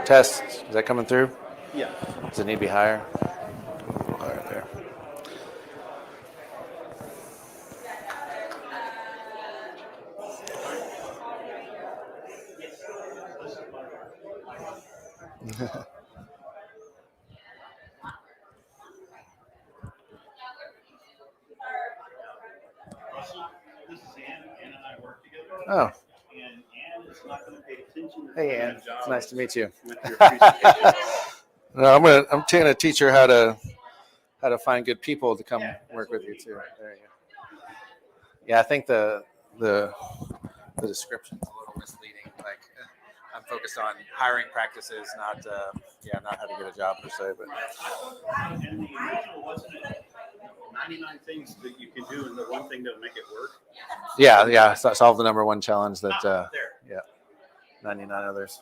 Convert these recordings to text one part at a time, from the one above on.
Test. Is that coming through? Yeah. Does it need to be higher? All right, there. Russell, this is Ann. Ann and I work together. Oh. And Ann is not going to pay attention. Hey, Ann. It's nice to meet you. No, I'm gonna teach her how to find good people to come work with you too. There you go. Yeah, I think the description's a little misleading. Like, I'm focused on hiring practices, not how to get a job per se. But and the original wasn't it 99 things that you can do, and the one thing that'll make it work. Yeah. Solve the number one challenge that. There. 99 others.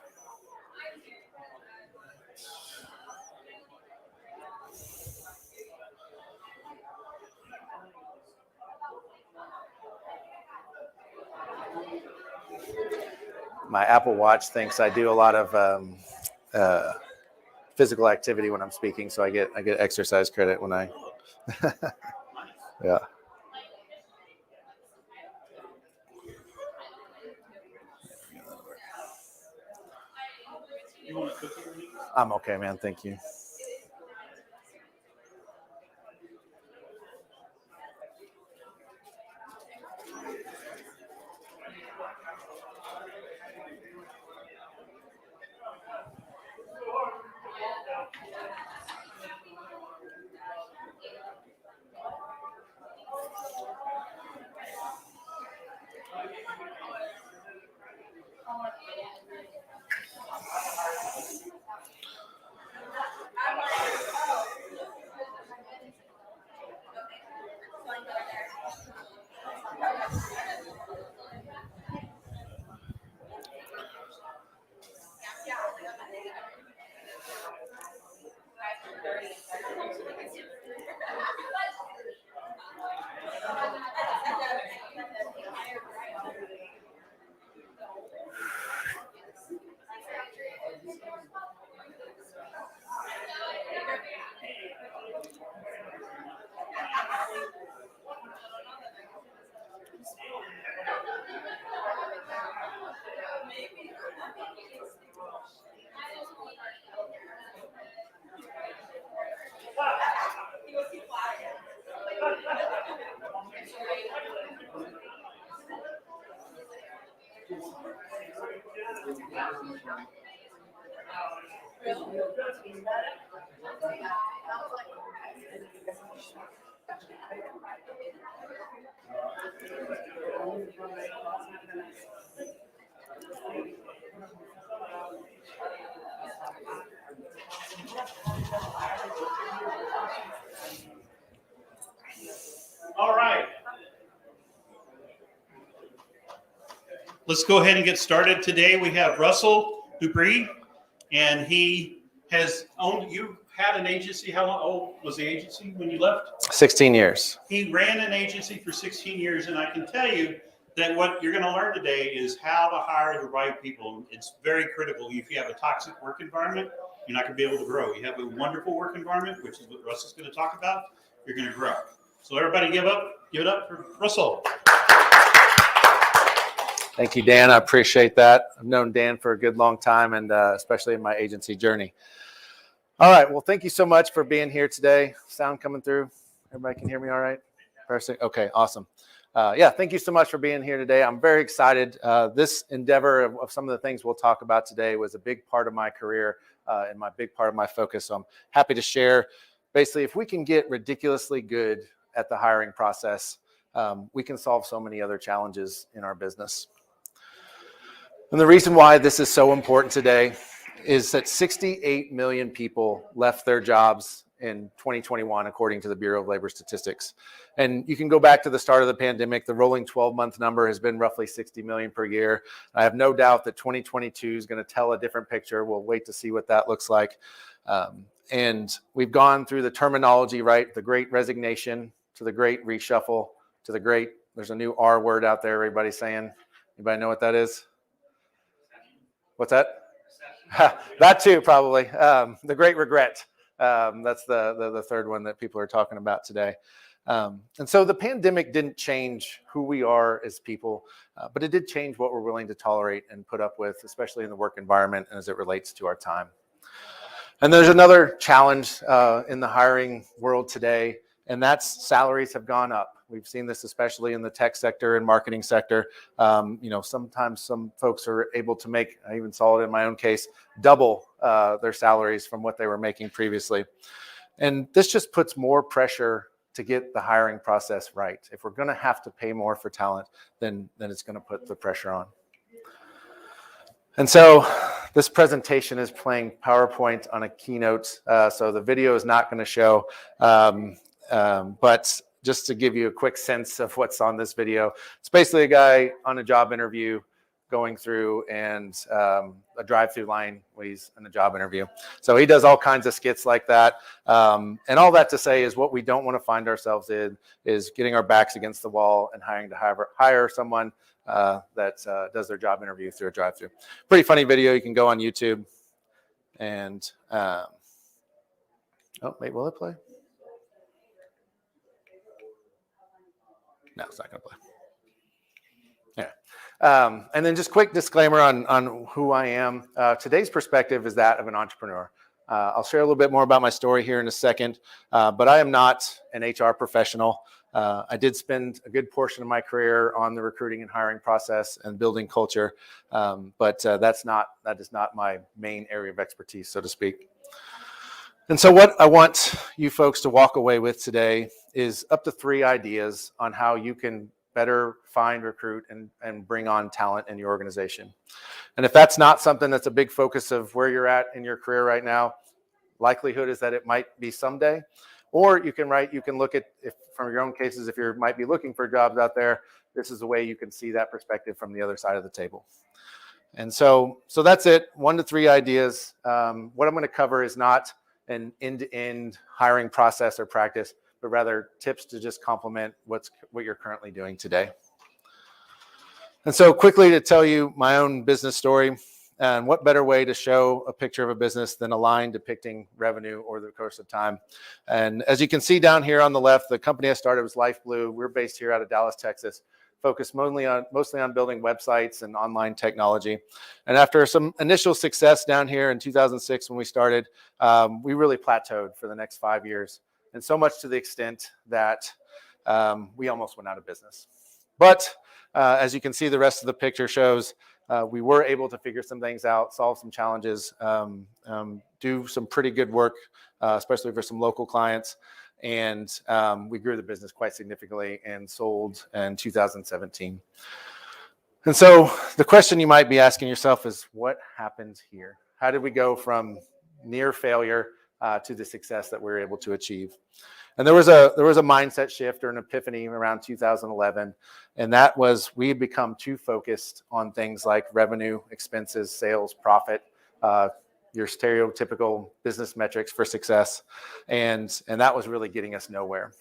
My Apple Watch thinks I do a lot of physical activity when I'm speaking, so I get exercise credit when I. Yeah. I'm okay, man. Thank you. All right. Let's go ahead and get started. Today we have Russel Dubree, and he has owned. You had an agency. How old was the agency when you left? 16 years. He ran an agency for 16 years, and I can tell you that what you're going to learn today is how to hire the right people. It's very critical. If you have a toxic work environment, you're not going to be able to grow. You have a wonderful work environment, which is what Russell's going to talk about, you're going to grow. So everybody give it up for Russell. Thank you, Dan. I appreciate that. I've known Dan for a good long time, and especially in my agency journey. All right. Well, thank you so much for being here today. Sound coming through? Everybody can hear me all right? Perfect. Okay, awesome. Thank you so much for being here today. I'm very excited. This endeavor of some of the things we'll talk about today was a big part of my career and my big part of my focus. So I'm happy to share. Basically, if we can get ridiculously good at the hiring process, we can solve so many other challenges in our business. And the reason why this is so important today is that 68 million people left their jobs in 2021, according to the Bureau of Labor Statistics. And you can go back to the start of the pandemic. The rolling 12-month number has been roughly 60 million per year. I have no doubt that 2022 is going to tell a different picture. We'll wait to see what that looks like. And we've gone through the terminology, right? The great resignation to the great reshuffle to the great, there's a new R word out there everybody's saying. Anybody know what that is? What's that? That too, probably. The great regret. That's the third one that people are talking about today. And so the pandemic didn't change who we are as people, but it did change what we're willing to tolerate and put up with, especially in the work environment and as it relates to our time. And there's another challenge in the hiring world today, and that's salaries have gone up. We've seen this especially in the tech sector and marketing sector. Sometimes some folks are able to make, I even saw it in my own case, double their salaries from what they were making previously. And this just puts more pressure to get the hiring process right. If we're going to have to pay more for talent, then it's going to put the pressure on. And so this presentation is playing PowerPoint on a keynote. So the video is not going to show, but just to give you a quick sense of what's on this video, it's basically a guy on a job interview going through and a drive-through line when he's in a job interview. So he does all kinds of skits like that. And all that to say is what we don't want to find ourselves in is getting our backs against the wall and having to hire someone that does their job interview through a drive-through. Pretty funny video. You can go on YouTube and oh, wait, will it play? No, it's not going to play. Yeah. And then just quick disclaimer on who I am. Today's perspective is that of an entrepreneur. I'll share a little bit more about my story here in a second, but I am not an HR professional. I did spend a good portion of my career on the recruiting and hiring process and building culture, but that is not my main area of expertise, so to speak. And so what I want you folks to walk away with today is up to 3 ideas on how you can better find, recruit, and bring on talent in your organization. And if that's not something that's a big focus of where you're at in your career right now, likelihood is that it might be someday. Or you can look at, if from your own cases, if you might be looking for jobs out there, this is a way you can see that perspective from the other side of the table. And so that's it, 1 to 3 ideas. What I'm going to cover is not an end-to-end hiring process or practice, but rather tips to just complement what you're currently doing today. And so quickly to tell you my own business story, and what better way to show a picture of a business than a line depicting revenue over the course of time. And as you can see down here on the left, the company I started was Life Blue. We're based here out of Dallas, Texas, focused mostly on building websites and online technology. And after some initial success down here in 2006 when we started, we really plateaued for the next 5 years. And so much to the extent that we almost went out of business. But as you can see, the rest of the picture shows we were able to figure some things out, solve some challenges, do some pretty good work, especially for some local clients. And we grew the business quite significantly and sold in 2017. And so the question you might be asking yourself is, what happened here? How did we go from near failure to the success that we were able to achieve? And there was a mindset shift or an epiphany around 2011, and that was we had become too focused on things like revenue, expenses, sales, profit, your stereotypical business metrics for success, and that was really getting us nowhere.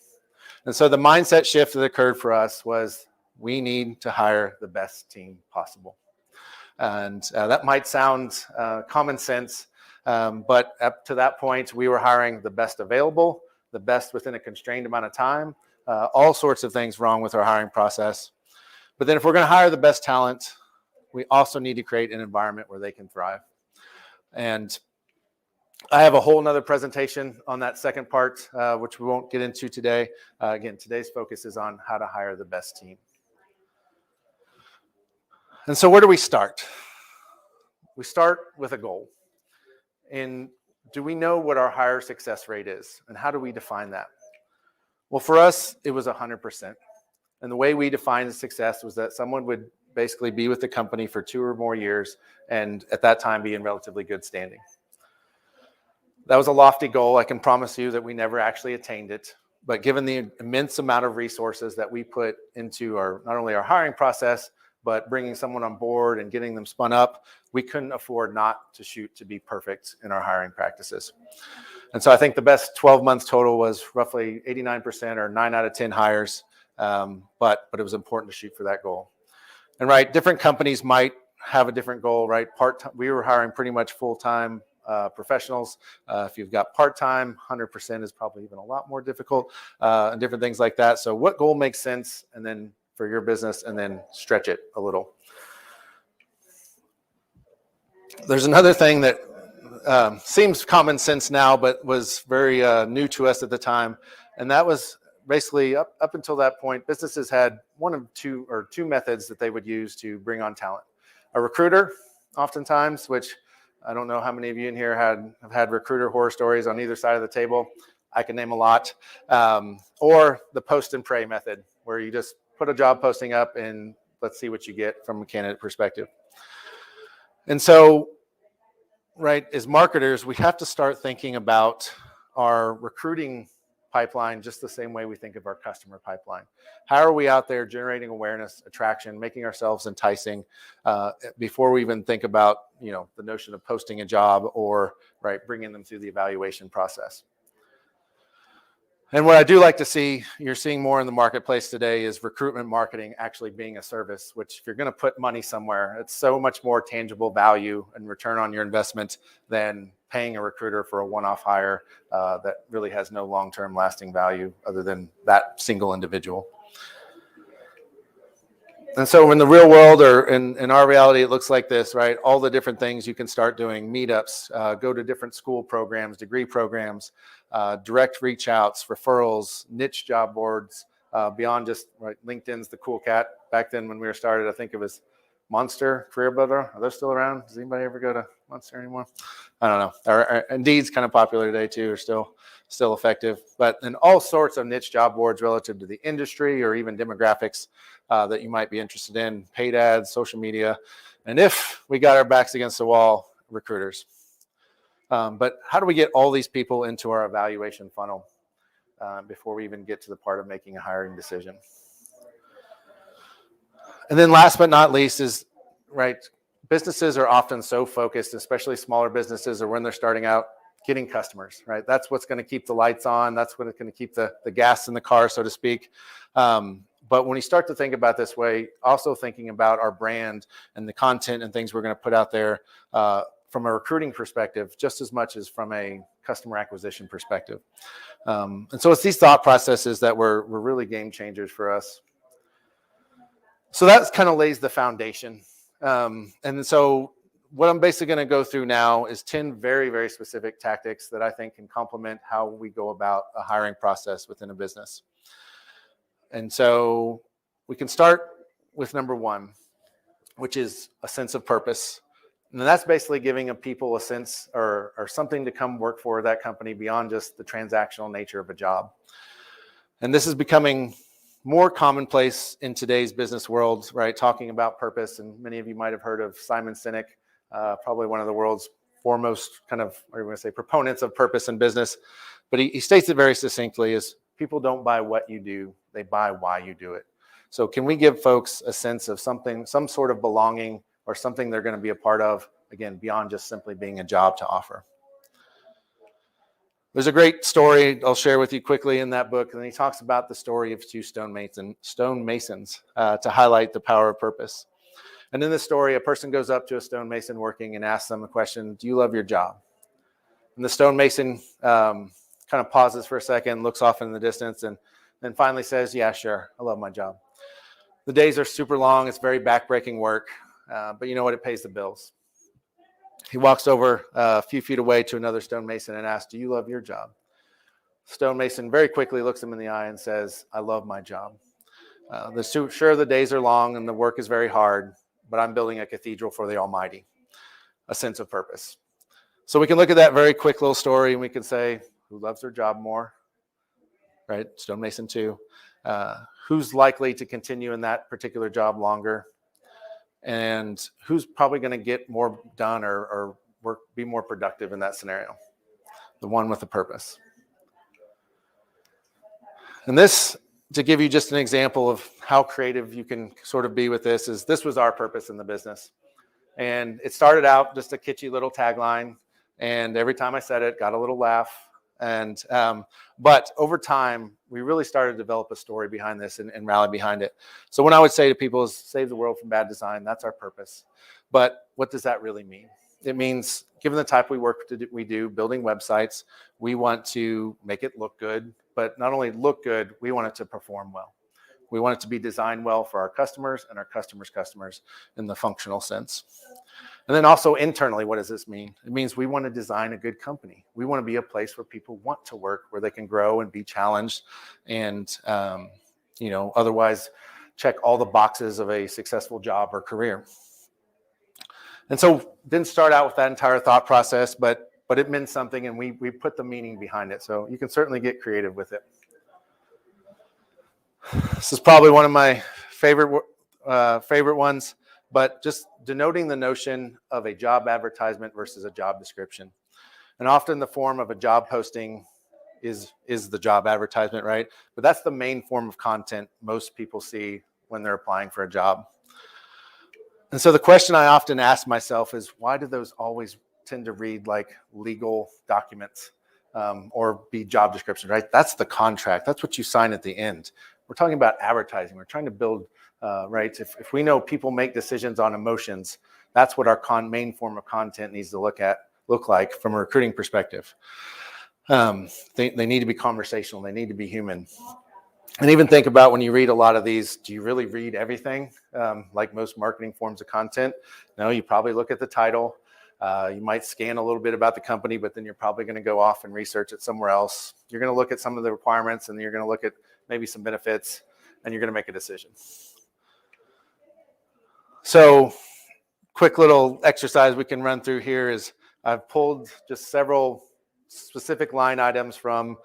And so the mindset shift that occurred for us was we need to hire the best team possible. And that might sound common sense, but up to that point, we were hiring the best available, the best within a constrained amount of time, all sorts of things wrong with our hiring process. But then if we're going to hire the best talent, we also need to create an environment where they can thrive. And I have a whole nother presentation on that second part, which we won't get into today. Again, today's focus is on how to hire the best team. And so where do we start? We start with a goal. And do we know what our hire success rate is? And how do we define that? Well, for us, it was 100%. And the way we defined success was that someone would basically be with the company for 2 or more years, and at that time be in relatively good standing. That was a lofty goal. I can promise you that we never actually attained it. But given the immense amount of resources that we put into not only our hiring process, but bringing someone on board and getting them spun up, we couldn't afford not to shoot to be perfect in our hiring practices. And so I think the best 12 months total was roughly 89% or 9 out of 10 hires. But it was important to shoot for that goal. And right, different companies might have a different goal, right? Part-time, we were hiring pretty much full-time professionals. If you've got part-time, 100% is probably even a lot more difficult, and different things like that. So what goal makes sense, and then for your business, and then stretch it a little. There's another thing that seems common sense now, but was very new to us at the time, and that was basically up until that point, businesses had one of two methods that they would use to bring on talent. A recruiter, oftentimes, which I don't know how many of you in here have had recruiter horror stories on either side of the table. I can name a lot. Or the post and pray method, where you just put a job posting up and let's see what you get from a candidate perspective. And so, right, as marketers, we have to start thinking about our recruiting pipeline just the same way we think of our customer pipeline. How are we out there generating awareness, attraction, making ourselves enticing before we even think about, the notion of posting a job or, right, bringing them through the evaluation process. And what I do like to see, you're seeing more in the marketplace today, is recruitment marketing actually being a service, which if you're going to put money somewhere, it's so much more tangible value and return on your investment than paying a recruiter for a one-off hire that really has no long-term lasting value other than that single individual. And so in the real world, or in our reality, it looks like this, right? All the different things you can start doing: meetups, go to different school programs, degree programs, direct reach outs, referrals, niche job boards, beyond just, right, LinkedIn's the cool cat. Back then when we were started, I think it was Monster, Career Builder. Are those still around? Does anybody ever go to Monster anymore? I don't know. Or Indeed's kind of popular today too, or still effective. But then all sorts of niche job boards relative to the industry or even demographics that you might be interested in, paid ads, social media. And if we got our backs against the wall, recruiters. But how do we get all these people into our evaluation funnel before we even get to the part of making a hiring decision? And then last but not least is, right, businesses are often so focused, especially smaller businesses or when they're starting out, getting customers, right? That's what's going to keep the lights on. That's what's going to keep the gas in the car, so to speak. But when you start to think about this way, also thinking about our brand and the content and things we're going to put out there from a recruiting perspective, just as much as from a customer acquisition perspective. And so it's these thought processes that were really game changers for us. So that kind of lays the foundation. And so what I'm basically going to go through now is 10 very, very specific tactics that I think can complement how we go about a hiring process within a business. And so we can start with number one, which is a sense of purpose. And that's basically giving people a sense or something to come work for that company beyond just the transactional nature of a job. And this is becoming more commonplace in today's business world, right? Talking about purpose. And many of you might have heard of Simon Sinek, probably one of the world's foremost kind of, or you want to say, proponents of purpose in business. But he states it very succinctly: is people don't buy what you do, they buy why you do it. So can we give folks a sense of something, some sort of belonging or something they're going to be a part of, again, beyond just simply being a job to offer? There's a great story I'll share with you quickly in that book, and he talks about the story of two stonemasons to highlight the power of purpose. And in this story, a person goes up to a stonemason working and asks them a question: do you love your job? And the stonemason kind of pauses for a second, looks off in the distance, and then finally says, yeah, sure, I love my job. The days are super long, it's very backbreaking work, but you know what, it pays the bills. He walks over a few feet away to another stonemason and asks, do you love your job? Stonemason very quickly looks him in the eye and says, I love my job. Sure, the days are long and the work is very hard, but I'm building a cathedral for the Almighty, a sense of purpose. So we can look at that very quick little story and we can say, who loves their job more? Right, stonemason 2. Who's likely to continue in that particular job longer? And who's probably going to get more done or be more productive in that scenario? The one with a purpose. And this, to give you just an example of how creative you can sort of be with this, is this was our purpose in the business. And it started out just a kitschy little tagline. And every time I said it, got a little laugh. And but over time, we really started to develop a story behind this and rally behind it. So what I would say to people is save the world from bad design. That's our purpose. But what does that really mean? It means, given the type of work we do, building websites, we want to make it look good, but not only look good, we want it to perform well. We want it to be designed well for our customers and our customers' customers in the functional sense. And then also internally, what does this mean? It means we want to design a good company. We want to be a place where people want to work, where they can grow and be challenged, and otherwise check all the boxes of a successful job or career. And so didn't start out with that entire thought process, but it meant something, and we put the meaning behind it. So you can certainly get creative with it. This is probably one of my favorite ones, but just denoting the notion of a job advertisement versus a job description. And often the form of a job posting is the job advertisement, right? But that's the main form of content most people see when they're applying for a job. And so the question I often ask myself is, why do those always tend to read like legal documents or be job descriptions, right? That's the contract. That's what you sign at the end. We're talking about advertising. We're trying to build, right? If we know people make decisions on emotions, that's what our main form of content needs to look like from a recruiting perspective. They need to be conversational. They need to be human. And even think about, when you read a lot of these, do you really read everything? Like most marketing forms of content? No, you probably look at the title. You might scan a little bit about the company, but then you're probably going to go off and research it somewhere else. You're going to look at some of the requirements, and you're going to look at maybe some benefits, and you're going to make a decision. So quick little exercise we can run through here is I've pulled just several specific line items from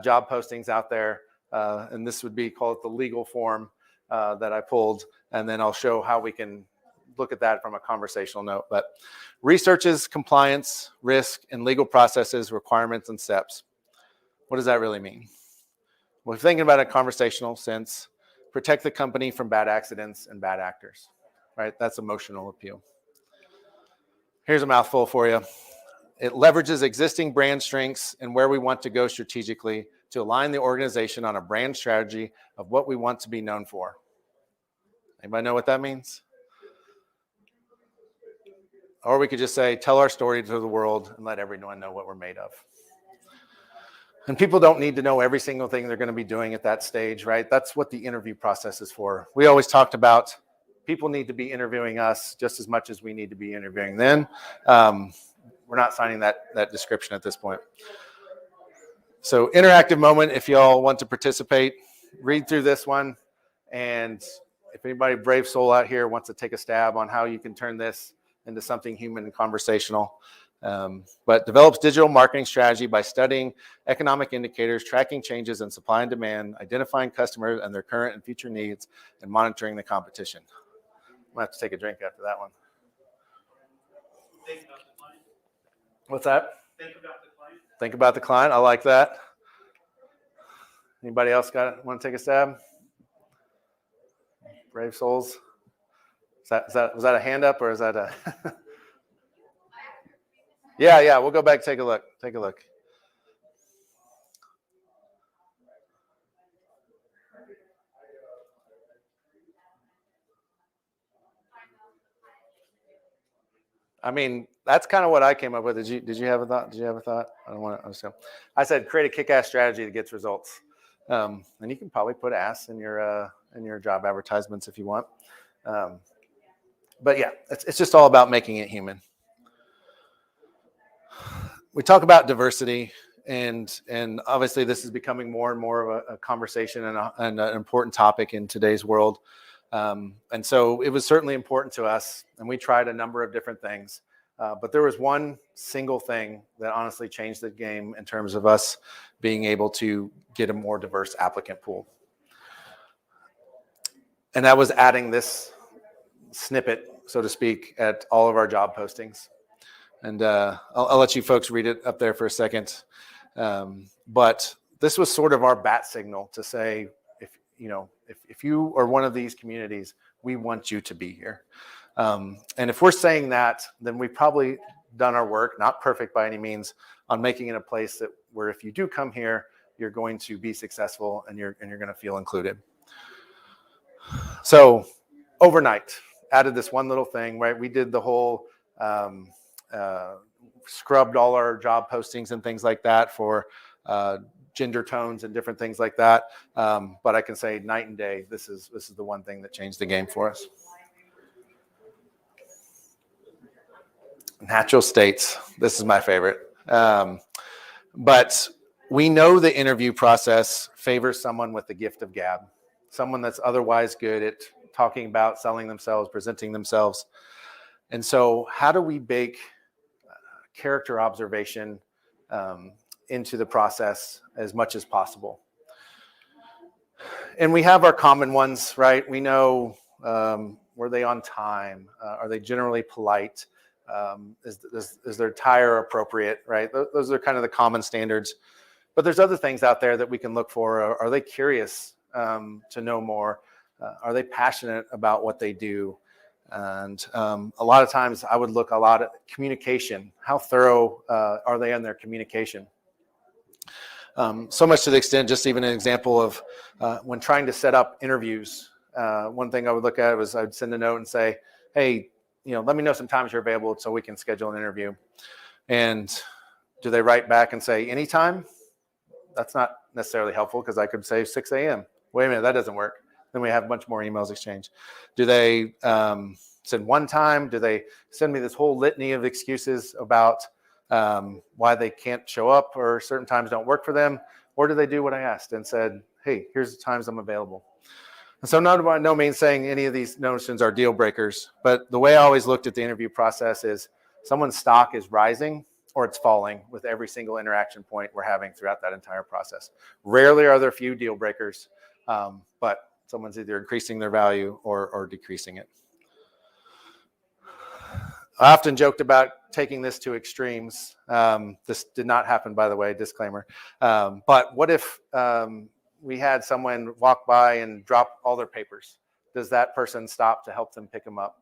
job postings out there. And this would be called the legal form that I pulled. And then I'll show how we can look at that from a conversational note. But researches, compliance, risk, and legal processes, requirements, and steps. What does that really mean? Well, if you're thinking about a conversational sense, protect the company from bad accidents and bad actors, right? That's emotional appeal. Here's a mouthful for you. It leverages existing brand strengths and where we want to go strategically to align the organization on a brand strategy of what we want to be known for. Anybody know what that means? Or we could just say, tell our story to the world and let everyone know what we're made of. And people don't need to know every single thing they're going to be doing at that stage, right? That's what the interview process is for. We always talked about people need to be interviewing us just as much as we need to be interviewing them. We're not signing that description at this point. So interactive moment, if y'all want to participate, read through this one. And if anybody brave soul out here wants to take a stab on how you can turn this into something human and conversational. But develops digital marketing strategy by studying economic indicators, tracking changes in supply and demand, identifying customers and their current and future needs, and monitoring the competition. I'm going to have to take a drink after that one. Think about the client. What's that? Think about the client. Think about the client. I like that. Anybody else want to take a stab? Brave souls. Was that a hand up, or is that a? Yeah. We'll go back. Take a look. I mean, that's kind of what I came up with. Did you have a thought? I don't want to. I said create a kick-ass strategy that gets results, and you can probably put ass in your job advertisements if you want. But yeah, it's just all about making it human. We talk about diversity, and obviously this is becoming more and more of a conversation and an important topic in today's world. And so it was certainly important to us, and we tried a number of different things. But there was one single thing that honestly changed the game in terms of us being able to get a more diverse applicant pool. And that was adding this snippet, so to speak, at all of our job postings. And I'll let you folks read it up there for a second. But this was sort of our bat signal to say, if you are one of these communities, we want you to be here. And if we're saying that, then we've probably done our work, not perfect by any means, on making it a place where if you do come here, you're going to be successful and you're going to feel included. So overnight, added this one little thing, right? We did the whole scrubbed all our job postings and things like that for gender tones and different things like that. But I can say night and day, this is the one thing that changed the game for us. Natural states. This is my favorite. But we know the interview process favors someone with the gift of gab, someone that's otherwise good at talking about selling themselves, presenting themselves. And so how do we bake character observation into the process as much as possible? And we have our common ones, right? We know, were they on time? Are they generally polite? Is their attire appropriate, right? Those are kind of the common standards. But there's other things out there that we can look for. Are they curious to know more? Are they passionate about what they do? And a lot of times I would look a lot at communication. How thorough are they in their communication? So much to the extent, just even an example of when trying to set up interviews, one thing I would look at was I'd send a note and say, hey, let me know some times you're available so we can schedule an interview. And do they write back and say anytime? That's not necessarily helpful because I could say 6 a.m. Wait a minute, that doesn't work. Then we have a bunch more emails exchanged. Do they send one time? Do they send me this whole litany of excuses about why they can't show up or certain times don't work for them? Or do they do what I asked and said, hey, here's the times I'm available? And so not by no means saying any of these notions are deal breakers, but the way I always looked at the interview process is someone's stock is rising or it's falling with every single interaction point we're having throughout that entire process. Rarely are there few deal breakers, but someone's either increasing their value or decreasing it. I often joked about taking this to extremes. This did not happen, by the way, disclaimer. But what if we had someone walk by and drop all their papers? Does that person stop to help them pick them up?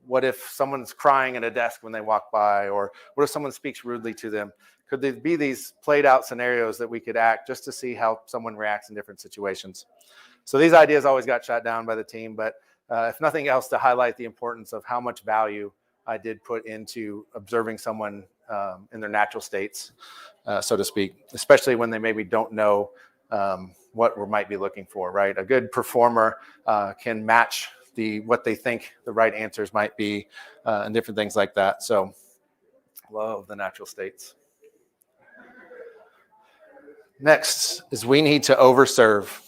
What if someone's crying at a desk when they walk by? Or what if someone speaks rudely to them? Could there be these played out scenarios that we could act just to see how someone reacts in different situations? So these ideas always got shot down by the team, but if nothing else, to highlight the importance of how much value I did put into observing someone in their natural states, so to speak, especially when they maybe don't know what we might be looking for, right? A good performer can match what they think the right answers might be and different things like that. So love the natural states. Next is we need to overserve.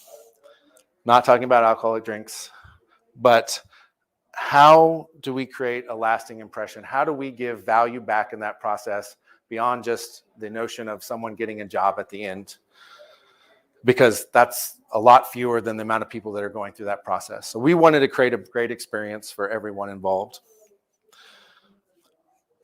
Not talking about alcoholic drinks, but how do we create a lasting impression? How do we give value back in that process beyond just the notion of someone getting a job at the end? Because that's a lot fewer than the amount of people that are going through that process. So we wanted to create a great experience for everyone involved.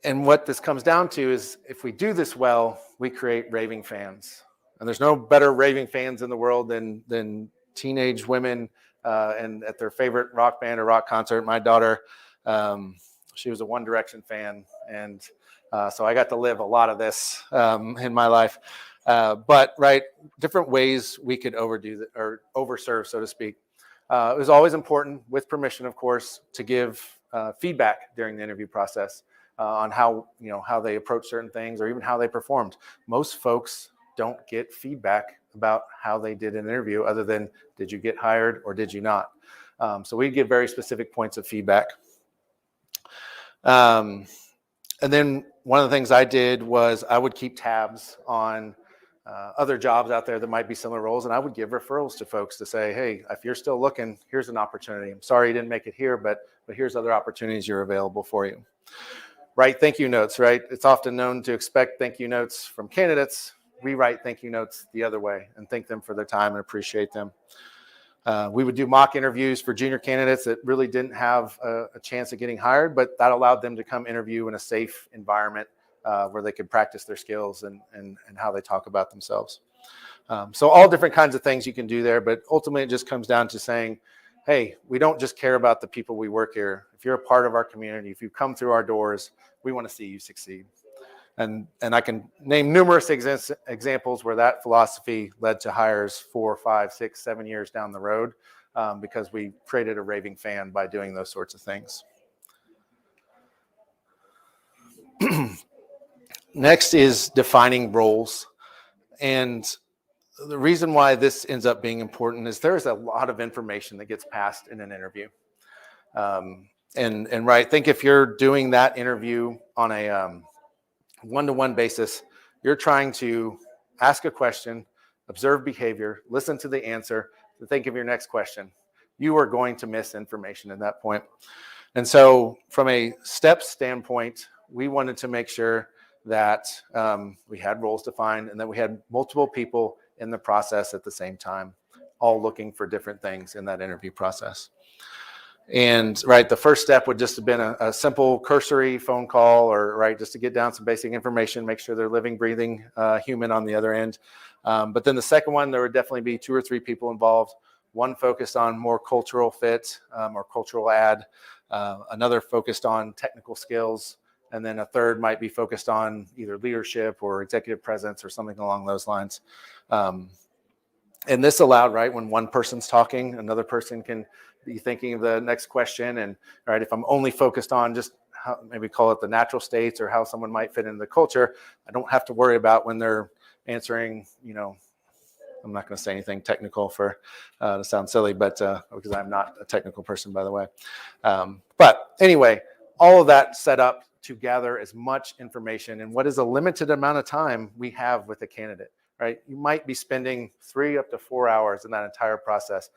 And what this comes down to is if we do this well, we create raving fans. And there's no better raving fans in the world than teenage women and at their favorite rock band or rock concert. My daughter, she was a One Direction fan. And so I got to live a lot of this in my life. But right, different ways we could overserve, so to speak. It was always important, with permission, of course, to give feedback during the interview process on how they approach certain things or even how they performed. Most folks don't get feedback about how they did an interview other than did you get hired or did you not? So we give very specific points of feedback. And then one of the things I did was I would keep tabs on other jobs out there that might be similar roles, and I would give referrals to folks to say, hey, if you're still looking, here's an opportunity. I'm sorry you didn't make it here, but here's other opportunities you're available for you. Write thank you notes, right? It's often known to expect thank you notes from candidates. We write thank you notes the other way and thank them for their time and appreciate them. We would do mock interviews for junior candidates that really didn't have a chance of getting hired, but that allowed them to come interview in a safe environment where they could practice their skills and how they talk about themselves. So all different kinds of things you can do there, but ultimately it just comes down to saying, hey, we don't just care about the people we work here. If you're a part of our community, if you come through our doors, we want to see you succeed. And I can name numerous examples where that philosophy led to hires 4, 5, 6, 7 years down the road. because we created a raving fan by doing those sorts of things. Next is defining roles. And the reason why this ends up being important is there's a lot of information that gets passed in an interview. And right, think if you're doing that interview on a one-to-one basis, you're trying to ask a question, observe behavior, listen to the answer, to think of your next question. You are going to miss information at that point. And so from a steps standpoint, we wanted to make sure that we had roles defined and that we had multiple people in the process at the same time, all looking for different things in that interview process. And right, the first step would just have been a simple cursory phone call, or right, just to get down some basic information, make sure they're living, breathing human on the other end. But then the second one, there would definitely be 2 or 3 people involved. One focused on more cultural fit or cultural add, another focused on technical skills, and then a third might be focused on either leadership or executive presence or something along those lines. And this allowed, right, when one person's talking, another person can be thinking of the next question. And right, if I'm only focused on just how, maybe call it the natural states or how someone might fit into the culture, I don't have to worry about when they're answering, I'm not going to say anything technical for to sound silly, but because I'm not a technical person, by the way. But anyway, all of that set up to gather as much information in what is a limited amount of time we have with a candidate, right? You might be spending 3 up to 4 hours in that entire process.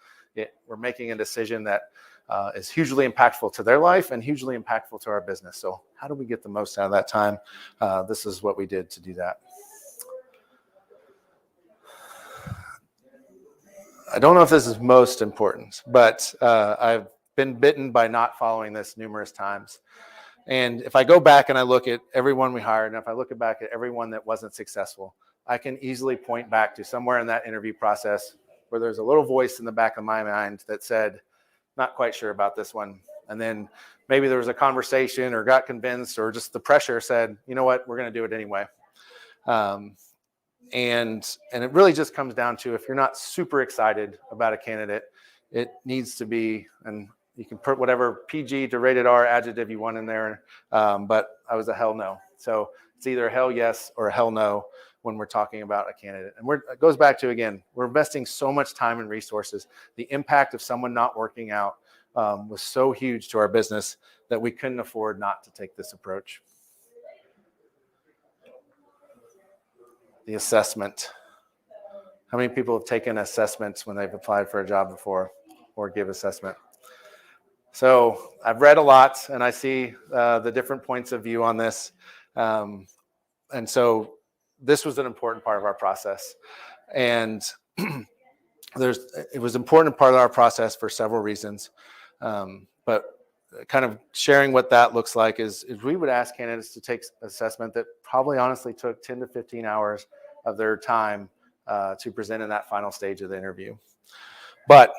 We're making a decision that is hugely impactful to their life and hugely impactful to our business. So how do we get the most out of that time? This is what we did to do that. I don't know if this is most important, but I've been bitten by not following this numerous times. And if I go back and I look at everyone we hired, and if I look back at everyone that wasn't successful, I can easily point back to somewhere in that interview process where there's a little voice in the back of my mind that said, not quite sure about this one. And then maybe there was a conversation or got convinced, or just the pressure said, you know what, we're going to do it anyway. And it really just comes down to, if you're not super excited about a candidate, it needs to be, and you can put whatever PG to rated R adjective you want in there, but I was a hell no. So it's either a hell yes or a hell no when we're talking about a candidate. And it goes back to, again, we're investing so much time and resources. The impact of someone not working out was so huge to our business that we couldn't afford not to take this approach. The assessment. How many people have taken assessments when they've applied for a job before, or give assessment? So I've read a lot, and I see the different points of view on this. And so this was an important part of our process. And it was an important part of our process for several reasons. But kind of sharing what that looks like is we would ask candidates to take assessment that probably honestly took 10 to 15 hours of their time to present in that final stage of the interview. But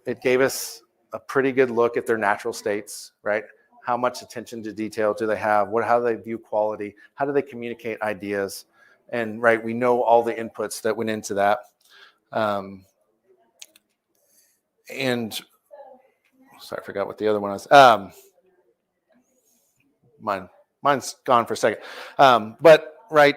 it gave us a pretty good look at their natural states, right? How much attention to detail do they have? How do they view quality? How do they communicate ideas? And right, we know all the inputs that went into that. And sorry, I forgot what the other one was. Mine's gone for a second. But right,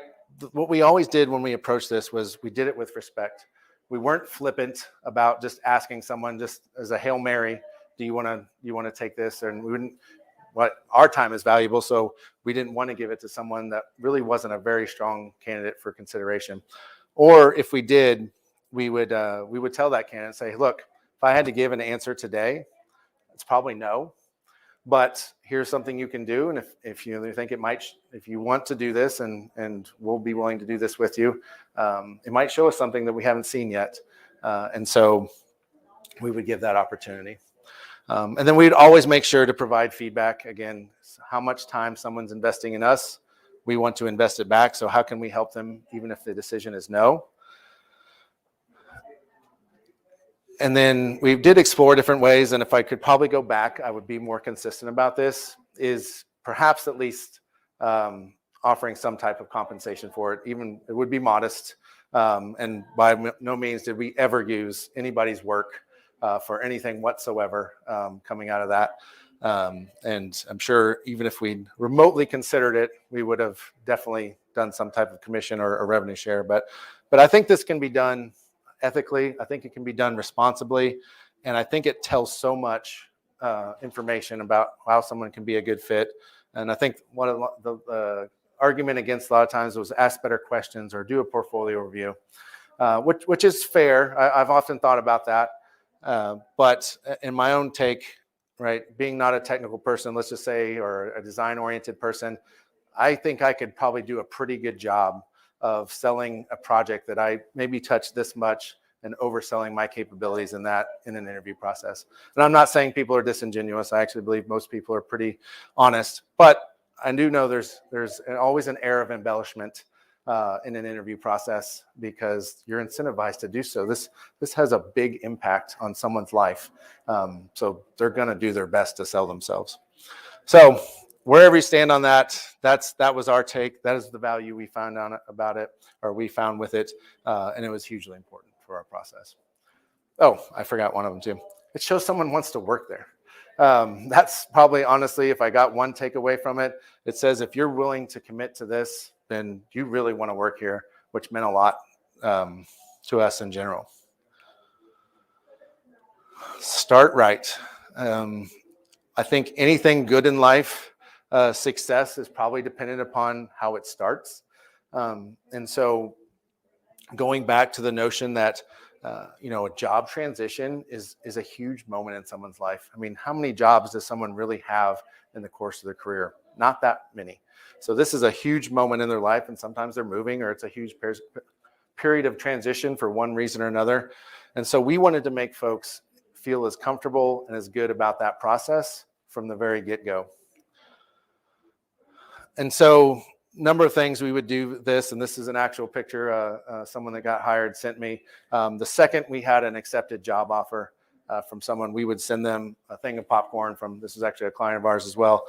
what we always did when we approached this was we did it with respect. We weren't flippant about just asking someone just as a Hail Mary, do you want to take this? And we wouldn't, our time is valuable, so we didn't want to give it to someone that really wasn't a very strong candidate for consideration. Or if we did, we would tell that candidate, say, look, if I had to give an answer today, it's probably no. But here's something you can do, and if you think if you want to do this, and we'll be willing to do this with you, it might show us something that we haven't seen yet, and so we would give that opportunity. And then we'd always make sure to provide feedback. Again, how much time someone's investing in us, we want to invest it back. So how can we help them, even if the decision is no? And then we did explore different ways, and if I could probably go back, I would be more consistent about this, is perhaps at least offering some type of compensation for it. Even it would be modest, and by no means did we ever use anybody's work for anything whatsoever coming out of that. And I'm sure even if we remotely considered it, we would have definitely done some type of commission or revenue share. But I think this can be done ethically. I think it can be done responsibly. And I think it tells so much information about how someone can be a good fit. And I think one of the argument against a lot of times was ask better questions or do a portfolio review, which is fair. I've often thought about that. But in my own take, right, being not a technical person, let's just say, or a design-oriented person, I think I could probably do a pretty good job of selling a project that I maybe touched this much and overselling my capabilities in that in an interview process. And I'm not saying people are disingenuous. I actually believe most people are pretty honest. But I do know there's always an air of embellishment in an interview process because you're incentivized to do so. This has a big impact on someone's life. So they're going to do their best to sell themselves. So wherever you stand on that, that was our take. That is the value we found about it, or we found with it. And it was hugely important for our process. Oh, I forgot one of them too. It shows someone wants to work there. That's probably, honestly, if I got one takeaway from it, it says if you're willing to commit to this, then you really want to work here, which meant a lot to us in general. Start right. I think anything good in life, success is probably dependent upon how it starts. And so going back to the notion that a job transition is a huge moment in someone's life. I mean, how many jobs does someone really have in the course of their career? Not that many. So this is a huge moment in their life, and sometimes they're moving, or it's a huge period of transition for one reason or another. And so we wanted to make folks feel as comfortable and as good about that process from the very get-go. And so number of things we would do this, and this is an actual picture someone that got hired sent me. The second we had an accepted job offer from someone, we would send them a thing of popcorn this is actually a client of ours as well,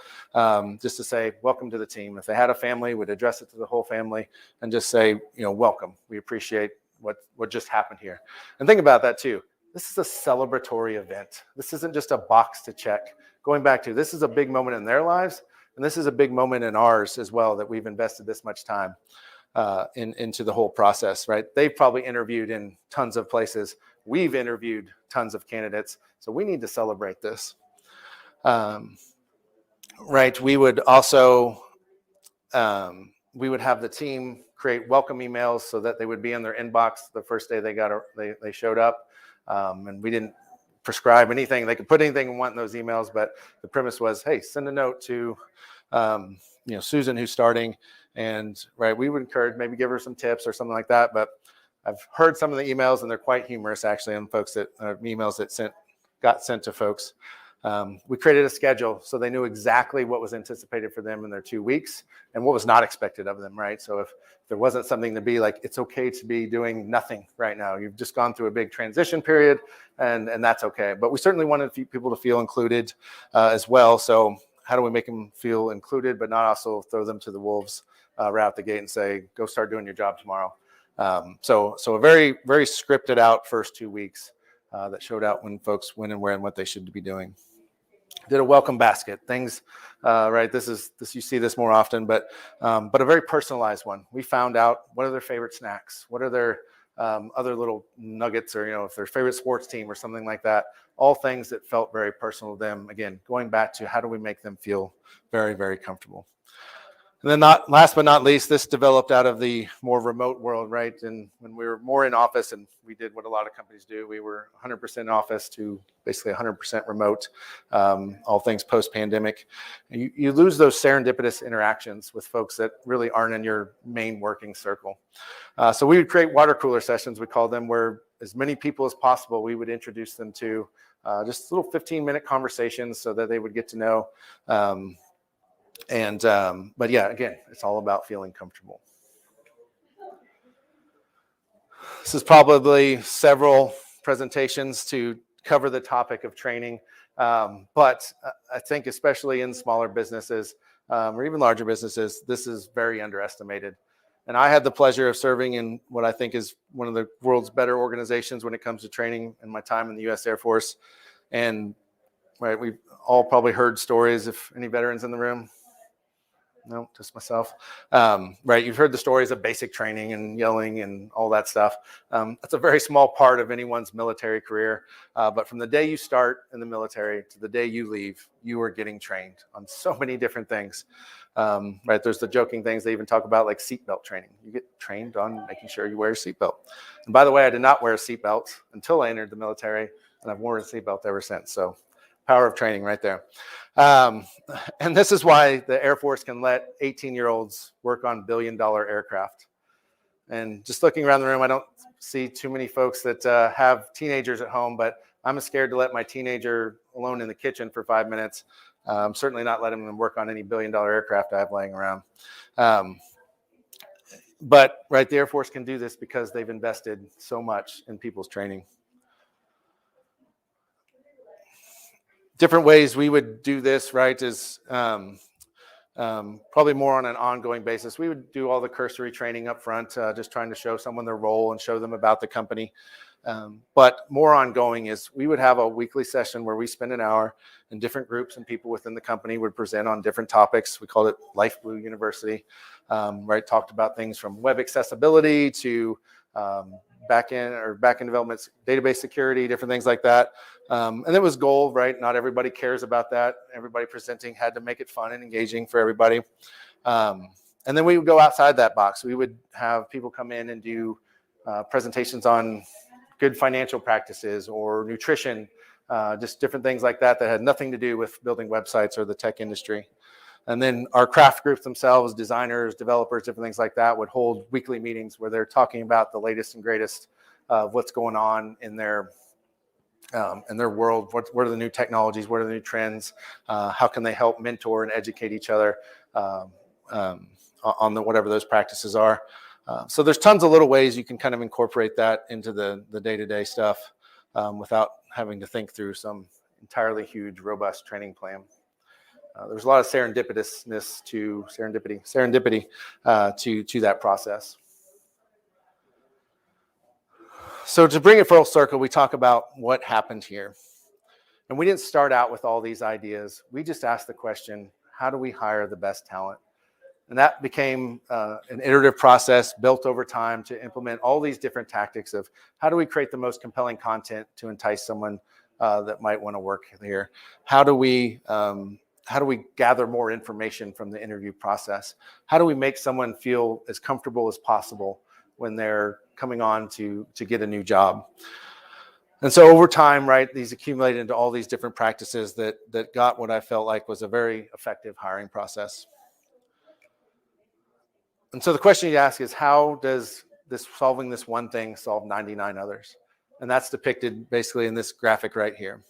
just to say, welcome to the team. If they had a family, we'd address it to the whole family and just say, welcome. We appreciate what just happened here. And think about that too. This is a celebratory event. This isn't just a box to check. Going back to, this is a big moment in their lives. And this is a big moment in ours as well, that we've invested this much time into the whole process, right? They've probably interviewed in tons of places. We've interviewed tons of candidates. So we need to celebrate this. Right. We would also, we would have the team create welcome emails so that they would be in their inbox the first day they showed up. And we didn't prescribe anything. They could put anything they want in those emails, but the premise was, hey, send a note to Susan who's starting, and right, we would encourage, maybe give her some tips or something like that. But I've heard some of the emails, and they're quite humorous actually, on folks that emails that got sent to folks. We created a schedule so they knew exactly what was anticipated for them in their 2 weeks and what was not expected of them, right? So if there wasn't something to be like, it's okay to be doing nothing right now. You've just gone through a big transition period, and that's okay. But we certainly wanted people to feel included as well. So how do we make them feel included, but not also throw them to the wolves right out the gate and say, go start doing your job tomorrow. So a very, very scripted out first 2 weeks that showed out when folks when and where and what they should be doing. Did a welcome basket, things, right? This you see this more often, but a very personalized one. We found out what are their favorite snacks, what are their other little nuggets, or if their favorite sports team or something like that. All things that felt very personal to them. Again, going back to how do we make them feel very, very comfortable. And then last but not least, this developed out of the more remote world, right? And when we were more in office, and we did what a lot of companies do, we were 100% in office to basically 100% remote, all things post-pandemic. You lose those serendipitous interactions with folks that really aren't in your main working circle. So we would create water cooler sessions, we call them, where as many people as possible, we would introduce them to just little 15-minute conversations so that they would get to know. But yeah, again, it's all about feeling comfortable. This is probably several presentations to cover the topic of training. But I think especially in smaller businesses or even larger businesses, this is very underestimated. And I had the pleasure of serving in what I think is one of the world's better organizations when it comes to training in my time in the U.S. Air Force. And right, we've all probably heard stories. If any veterans in the room? No, just myself. Right, you've heard the stories of basic training and yelling and all that stuff. That's a very small part of anyone's military career. But from the day you start in the military to the day you leave, you are getting trained on so many different things. Right, there's the joking things they even talk about, like seatbelt training. You get trained on making sure you wear a seatbelt. And by the way, I did not wear a seatbelt until I entered the military, and I've worn a seatbelt ever since. So power of training right there. And this is why the Air Force can let 18-year-olds work on billion-dollar aircraft. And just looking around the room, I don't see too many folks that have teenagers at home, but I'm scared to let my teenager alone in the kitchen for 5 minutes. I'm certainly not letting them work on any billion-dollar aircraft I have laying around. But right, the Air Force can do this because they've invested so much in people's training. Different ways we would do this, right, is probably more on an ongoing basis. We would do all the cursory training up front, just trying to show someone their role and show them about the company. But more ongoing is we would have a weekly session where we spend an hour and different groups and people within the company would present on different topics. We called it Life Blue University, right? Talked about things from web accessibility to back-end development, database security, different things like that. And it was goal, right? Not everybody cares about that. Everybody presenting had to make it fun and engaging for everybody. And then we would go outside that box. We would have people come in and do presentations on good financial practices or nutrition, just different things like that that had nothing to do with building websites or the tech industry. And then our craft groups themselves, designers, developers, different things like that, would hold weekly meetings where they're talking about the latest and greatest of what's going on in their world. What are the new technologies? What are the new trends? How can they help mentor and educate each other on whatever those practices are? So there's tons of little ways you can kind of incorporate that into the day-to-day stuff without having to think through some entirely huge, robust training plan. There's a lot of serendipity to that process. So to bring it full circle, we talk about what happened here. And we didn't start out with all these ideas. We just asked the question, how do we hire the best talent? And that became an iterative process built over time to implement all these different tactics of how do we create the most compelling content to entice someone that might want to work here? How do we gather more information from the interview process? How do we make someone feel as comfortable as possible when they're coming on to get a new job? And so over time, right, these accumulated into all these different practices that got what I felt like was a very effective hiring process. And so the question you ask is, how does solving this one thing solve 99 others? And that's depicted basically in this graphic right here.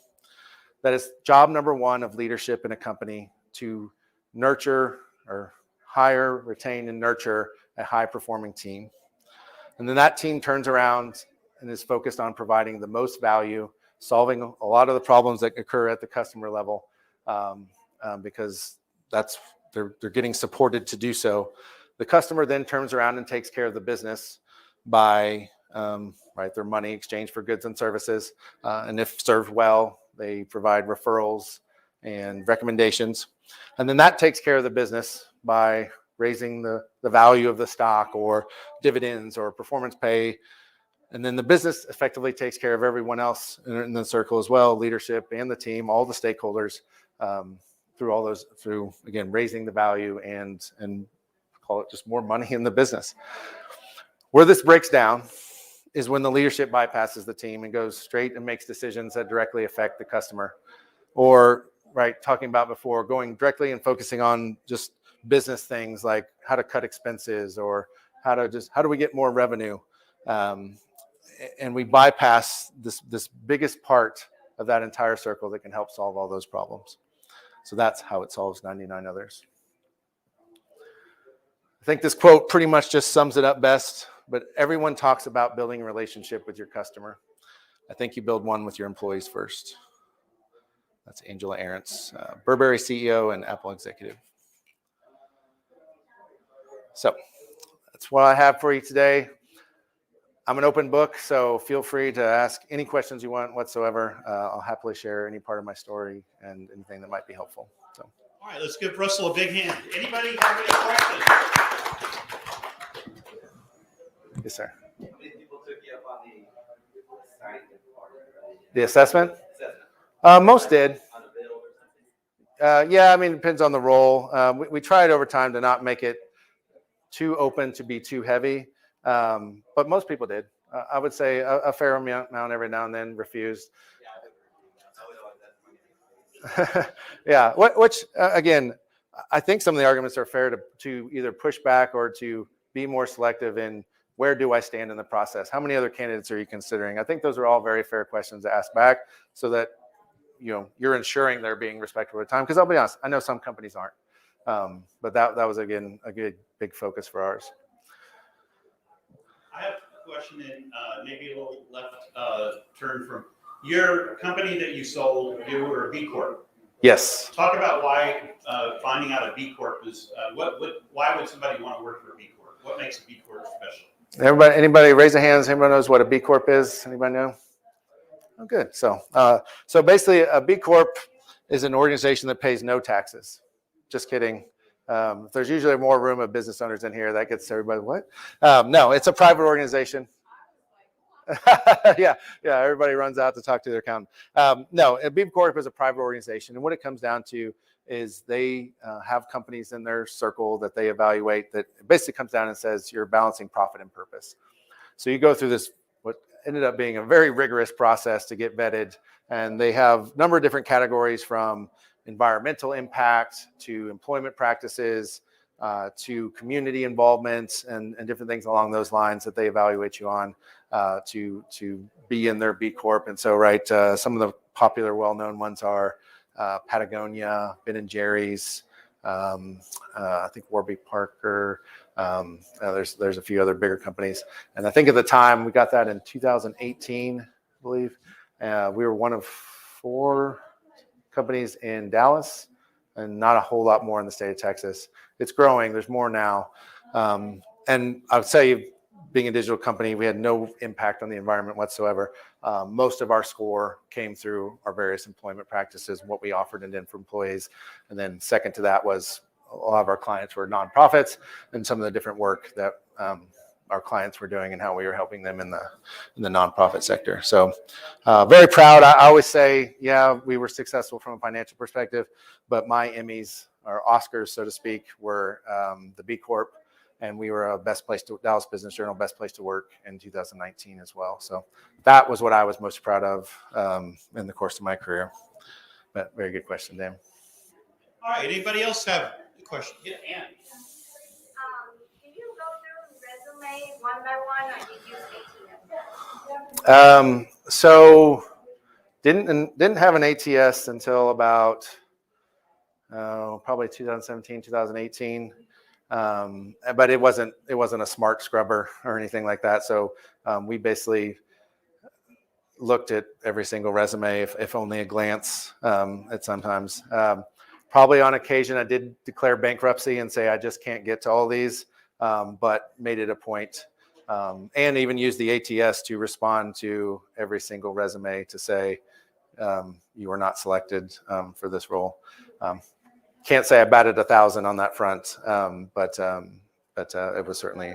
That is job number one of leadership in a company, to nurture or hire, retain, and nurture a high-performing team. And then that team turns around and is focused on providing the most value, solving a lot of the problems that occur at the customer level, because they're getting supported to do so. The customer then turns around and takes care of the business by their money exchanged for goods and services, and if served well, they provide referrals and recommendations. And then that takes care of the business by raising the value of the stock or dividends or performance pay. And then the business effectively takes care of everyone else in the circle as well, leadership and the team, all the stakeholders, through again, raising the value and call it just more money in the business. Where this breaks down is when the leadership bypasses the team and goes straight and makes decisions that directly affect the customer. Or, right, talking about before, going directly and focusing on just business things like how to cut expenses or how do we get more revenue? And we bypass this biggest part of that entire circle that can help solve all those problems. So that's how it solves 99 others. I think this quote pretty much just sums it up best, but everyone talks about building a relationship with your customer. I think you build one with your employees first. That's Angela Ahrendts, Burberry CEO and Apple executive. So that's what I have for you today. I'm an open book, so feel free to ask any questions you want whatsoever. I'll happily share any part of my story and anything that might be helpful. So, all right, let's give Russell a big hand. Anybody have any questions? yes, sir. How many people took you up on the signing part? The assessment? Most did. On a bill or something? Yeah, I mean, it depends on the role. We tried over time to not make it too open to be too heavy, but most people did. I would say a fair amount every now and then refused. Yeah, which again, I think some of the arguments are fair to either push back or to be more selective in where do I stand in the process? How many other candidates are you considering? I think those are all very fair questions to ask back so that you're ensuring they're being respectful of time. Because I'll be honest, I know some companies aren't, but that was again a good big focus for ours. I have a question in maybe a little left turn from your company that you sold. You were a B Corp. Yes. Talk about why finding out a B Corp is why would somebody want to work for a B Corp? What makes a B Corp special? Anybody raise their hands? Anybody knows what a B Corp is? Anybody know? Oh, good. So basically, a B Corp is an organization that pays no taxes. Just kidding. There's usually more room of business owners in here. That gets everybody, what? No, it's a private organization. yeah, everybody runs out to talk to their accountant. No, a B Corp is a private organization. And what it comes down to is they have companies in their circle that they evaluate that basically comes down and says you're balancing profit and purpose. So you go through this, what ended up being a very rigorous process to get vetted. And they have a number of different categories from environmental impact to employment practices to community involvement and different things along those lines that they evaluate you on to be in their B Corp. And so, right, some of the popular, well-known ones are Patagonia, Ben & Jerry's, I think Warby Parker. There's a few other bigger companies. And I think at the time, we got that in 2018, I believe. We were one of 4 companies in Dallas and not a whole lot more in the state of Texas. It's growing. There's more now. And I would say, being a digital company, we had no impact on the environment whatsoever. Most of our score came through our various employment practices, what we offered and did for employees. And then second to that was a lot of our clients were nonprofits and some of the different work that our clients were doing and how we were helping them in the nonprofit sector. So very proud. I always say, yeah, we were successful from a financial perspective, but my Emmys or Oscars, so to speak, were the B Corp. And we were a Dallas Business Journal best place to work in 2019 as well. So that was what I was most proud of in the course of my career. But very good question, Dan. All right. Anybody else have a question? Yeah, Ann. Can you go through resume one by one, or did you use ATS? So didn't have an ATS until about probably 2017, 2018. But it wasn't a smart scrubber or anything like that. So we basically looked at every single resume, if only a glance at sometimes. Probably on occasion, I did declare bankruptcy and say, I just can't get to all these, but made it a point and even used the ATS to respond to every single resume to say, you were not selected for this role. Can't say I batted 1,000 on that front, but it was certainly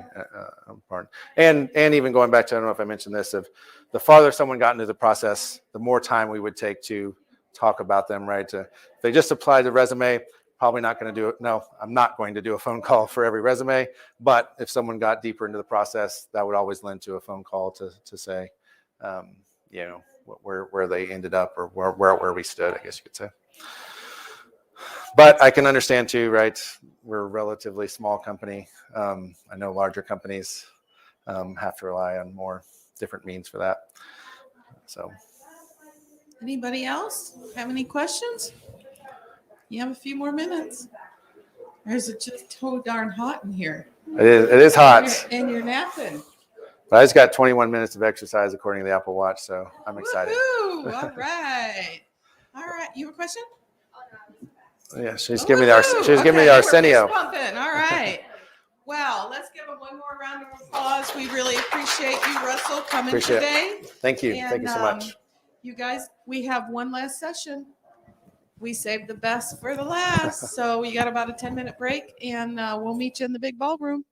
important. And even going back to, I don't know if I mentioned this, of the farther someone got into the process, the more time we would take to talk about them, right? If they just applied the resume, probably not going to do it. No, I'm not going to do a phone call for every resume. But if someone got deeper into the process, that would always lend to a phone call to say, where they ended up or where we stood, I guess you could say. But I can understand too, right? We're a relatively small company. I know larger companies have to rely on more different means for that. So, anybody else have any questions? You have a few more minutes. Or is it just so darn hot in here? It is hot. And you're napping. But I just got 21 minutes of exercise according to the Apple Watch, so I'm excited. Woo-hoo! All right. All right. You have a question? Yeah, she's giving me the Arsenio. All right. Well, let's give him one more round of applause. We really appreciate you, Russell, coming Appreciate it. today. Thank you. And, Thank you so much. You guys, we have one last session. We saved the best for the last. So you got about a 10-minute break, and we'll meet you in the big ballroom.